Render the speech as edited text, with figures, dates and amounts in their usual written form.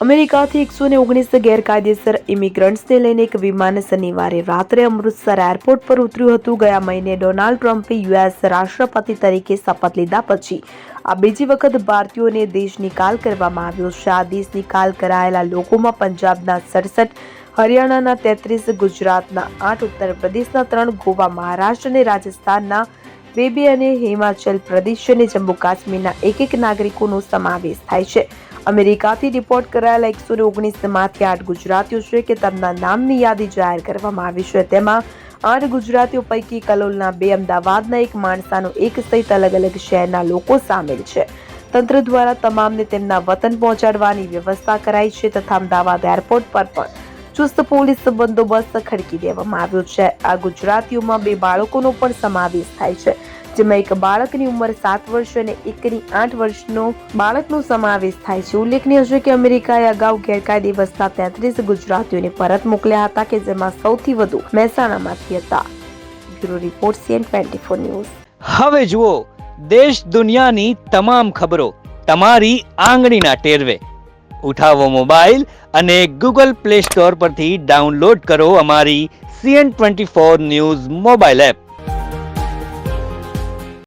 અમેરિકાથી 119 ગેરકાયદેસર ઇમિગ્રન્ટ્સને લઈને એક વિમાન શનિવારે રાત્રે અમૃતસર એરપોર્ટ પર ઉતર્યું હતું. ગયા મહિને ડોનાલ્ડ ટ્રમ્પે યુએસ રાષ્ટ્રપતિ તરીકે શપથ લીધા પછી આ બીજી વખત ભારતીયોને દેશનિકાલ કરવામાં આવ્યો છે. આ દેશનિકાલ કરાયેલા લોકોમાં પંજાબના 67, હરિયાણાના 33, ગુજરાતના 8, ઉત્તર પ્રદેશના 3, ગોવા, મહારાષ્ટ્ર અને રાજસ્થાનના 2 અને હિમાચલ પ્રદેશ અને જમ્મુ કાશ્મીરના 1 નાગરિકોનો સમાવેશ થાય છે. અમેરિકાથી રિપોર્ટ કરાયેલા 119 માંથી 8 ગુજરાતીઓ છે કે તેમના નામની યાદી જાહેર કરવામાં આવી છે. તેમાં 8 ગુજરાતીઓ પૈકી કલોલના 2, અમદાવાદના 1, માણસાનો 1 સહિત અલગ અલગ શહેરના લોકો સામેલ છે. તંત્ર દ્વારા તમામને તેમના વતન પહોંચાડવાની વ્યવસ્થા કરાઈ છે તથા અમદાવાદ એરપોર્ટ પર પણ ચુસ્ત પોલીસ બંદોબસ્ત ખડકી દેવામાં આવ્યો છે. આ ગુજરાતીઓમાં 2 બાળકોનો પણ સમાવેશ થાય છે, જેમાં એક બાળકની ઉંમર 7 વર્ષ અને એકની 8 વર્ષનો બાળકનો સમાવેશ થાય છે. ઉલ્લેખનીય છે કે અમેરિકાએ અગાઉ ગેરકાયદે વસતા 33 ગુજરાતીઓને પરત મોકલ્યા હતા કે જેમાં સૌથી વધુ મહેસાણામાંથી હતા. Bureau report CN24 news. હવે જુઓ દેશ દુનિયાની તમામ ખબરો તમારી આંગળીના ટેરવે. ઉઠાવો મોબાઈલ અને Google Play Store પરથી ડાઉનલોડ કરો અમારી CN24 ન્યૂઝ મોબાઈલ એપ.